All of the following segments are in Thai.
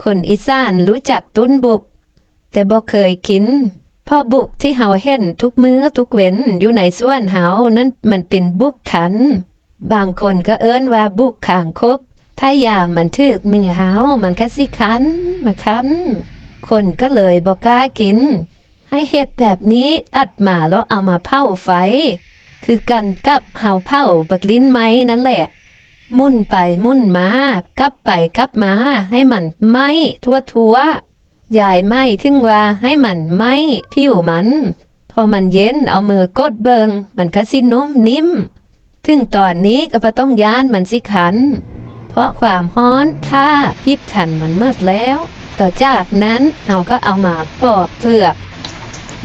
คนอีสานรู้จักตุ้นบุกแต่บ่เคยกินเพราะบุกที่เฮาเห็นทุกมื้อทุกเว้นอยู่ในสวนเฮานั้นมันเป็นบุกขันบางคนก็เอิ้นว่าบุกข้างคกถ้ายามมันถึกมือเฮามันก็สิคันมาคันคนก็เลยบ่กล้ากินให้เฮ็ดแบบนี้ตัดมาแล้วเอามาเผาไฟคือกันกับเฮาเผาบักลิ้นไม้นั่นแหละมุ่นไปมุ่นมากลับไปกลับมาให้มันไหม้ทั่วๆยายไหม้ถึงว่าให้มันไหม้ผิวมันพอมันเย็นเอามือกดเบิงมันก็สินุ่มนิ่มถึงตอนนี้ก็บ่ต้องย้านมันสิขันเพราะความร้อนถ้าพิบขันมันหมดแล้วต่อจากนั้นเราก็เอามาปอกเปลือก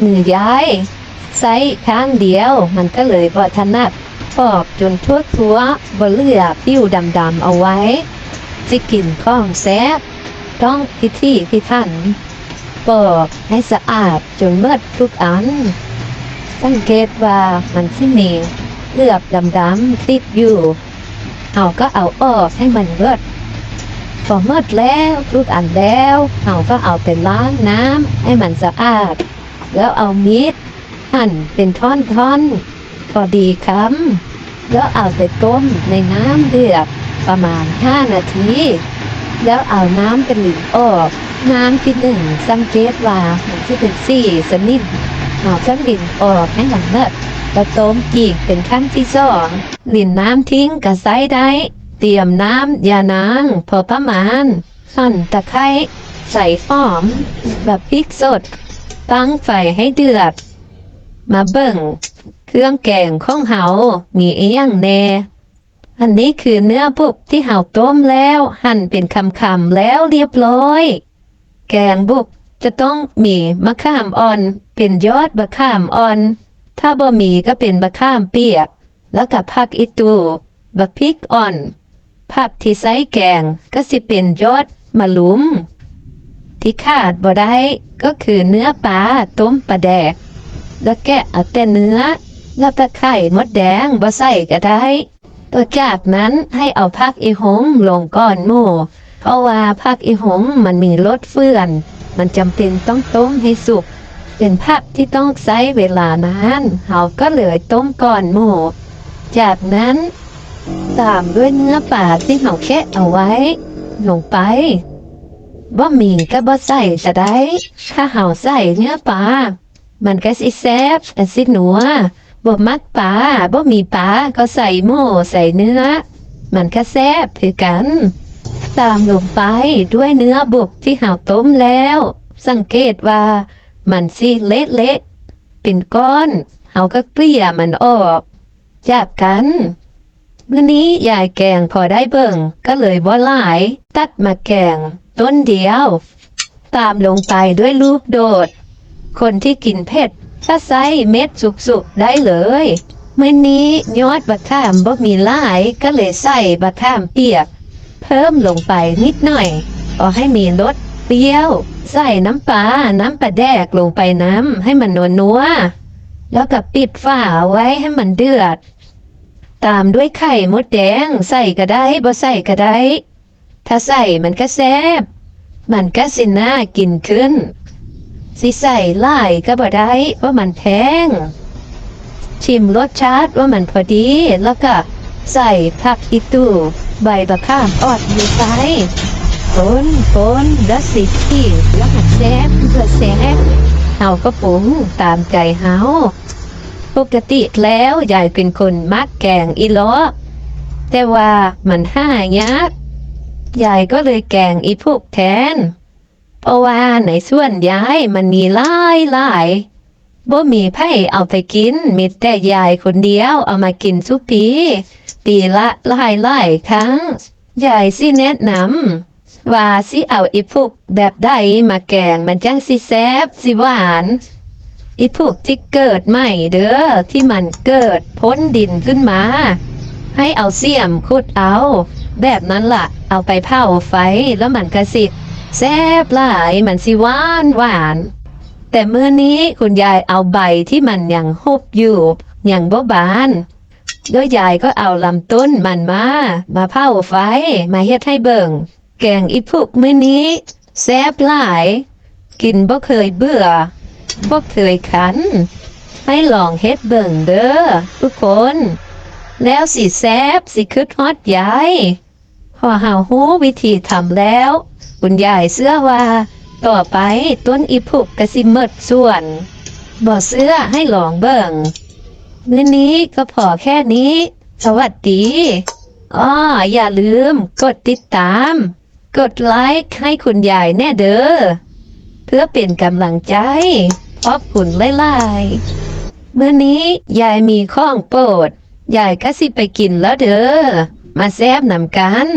มือยายใช้ข้างเดียวมันก็เลยบ่ถนัดปอกจนทั่วบ่เหลือผิวดำๆเอาไว้สิกินของแซ่บต้องพิธีพิถันปอกให้สะอาดจนหมดทุกอันสังเกตว่ามันสิมีเหลือบดำๆติดอยู่เราก็เอาออกให้มันหมดพอหมดแล้วทุกอันแล้วเราก็เอาไปล้างน้ำให้มันสะอาดแล้วเอามีดหั่นเป็นท่อนๆพอดีคำแล้วเอาไปต้มในน้ำเดือดประมาณ5 นาทีแล้วเอาน้ำเป็นหลินออกน้ำที่1สังเกตว่ามันจะเป็นสีสนิทเอาทั้งหลินออกให้มันเลิศแล้วต้มอีกเป็นขั้นที่2หลินน้ำทิ้งก็ใส่ได้เตรียมน้ำยานางพอประมาณหั่นตะไคร้ใส่หอมแบบพริกสดตั้งไฟให้เดือดมาเบิ่งเครื่องแกงของเฮามีอีหยังแน่อันนี้คือเนื้อบุกที่เฮาต้มแล้วหั่นเป็นคำๆแล้วเรียบร้อยแกงบุกจะต้องมีมะขามอ่อนเป็นยอดมะขามอ่อนถ้าบ่มีก็เป็นมะขามเปียกแล้วก็ผักอีตูบักพริกอ่อนผักที่ใส่แกงก็สิเป็นยอดมะลุมที่ขาดบ่ได้ก็คือเนื้อปลาต้มปลาแดกแล้วแกะเอาแต่เนื้อแล้วตะไคร้มดแดงบ่ใส่ก็ได้ต่อจากนั้นให้เอาผักอีหงลงก่อนหมู่เพราะว่าผักอีหงมันมีรสเฟื่อนมันจำเป็นต้องต้มให้สุกเป็นผักที่ต้องใช้เวลานานเราก็เลยต้มก่อนหมู่จากนั้นตามด้วยเนื้อปลาที่เราแคะเอาไว้ลงไปบ่มีก็บ่ใส่ก็ได้ถ้าเราใส่เนื้อปลามันก็สิแซ่บแต่สิหนัวบ่มักปลาบ่มีปลาก็ใส่หมูใส่เนื้อมันก็แซ่บคือกันตามลงไปด้วยเนื้อบุกที่เราต้มแล้วสังเกตว่ามันสิเละๆเป็นก้อนเราก็เกลี่ยมันออกจากกันมื้อนี้ยายแกงพอได้เบิ่งก็เลยบ่หลายตัดมาแกงต้นเดียวตามลงไปด้วยลูกโดดคนที่กินเผ็ดถ้าใส่เม็ดสุกๆได้เลยมื้อนี้ยอดบะขามบ่มีหลายก็เลยใส่บะขามเปียกเพิ่มลงไปนิดหน่อยเอาให้มีรสเปรี้ยวใส่น้ำปลาแดกลงไปน้ำให้มันนัวๆแล้วก็ปิดฝาไว้ให้มันเดือดตามด้วยไข่มดแดงใส่ก็ได้บ่ใส่ก็ได้ถ้าใส่มันก็แซ่บมันก็สิน่ากินขึ้นสิใส่หลายก็บ่ได้เพราะมันแพงชิมรสชาติว่ามันพอดีแล้วก็ใส่ผักอีตูใบมะขามอ่อนลงไปคนแล้วสิที่แล้วหัดแซ่บเพื่อแซ่บเฮาก็ปรุงตามใจเฮาปกติแล้วยายเป็นคนมักแกงอีหลอแต่ว่ามันหายากยายก็เลยแกงอีพุกแทนเพราะว่าในส่วนยายมันมีหลายบ่มีไผเอาไปกินมีแต่ยายคนเดียวเอามากินทุกปีละหลายครั้งยายสิแนะนำว่าสิเอาอีพุกแบบใดมาแกงมันจังสิแซ่บสิหวานอีพุกที่เกิดใหม่เด้อที่มันเกิดพ้นดินขึ้นมาให้เอาเสียมขุดเอาแบบนั้นล่ะเอาไปเผาไฟแล้วมันก็สิแซ่บหลายมันสิหวานแต่เมื่อนี้คุณยายเอาใบที่มันยังหุบอยู่ยังบ่บานแล้วยายก็เอาลำต้นมันมาเผาไฟมาเฮ็ดให้เบิ่งแกงอีพุกมื้อนี้ แซ่บหลาย กินบ่เคยเบื่อบ่เคยขัน ให้ลองเฮ็ดเบิ่งเด้อทุกคน แล้วสิแซ่บสิคึดฮอดยายพอเฮาฮู้วิธีทำแล้ว คุณยายเชื่อว่า ต่อไปต้นอีพุกก็สิหมดส่วนบ่เชื่อให้ลองเบิ่งมื้อนี้ก็พอแค่นี้ สวัสดีอ้ออย่าลืมกดติดตาม กดไลค์ให้คุณยายแน่เด้อเพื่อเป็นกำลังใจขอบคุณหลายๆมื้อนี้ยายมีข้องโปรดยายก็สิไปกินแล้วเด้อมาแซ่บนำกัน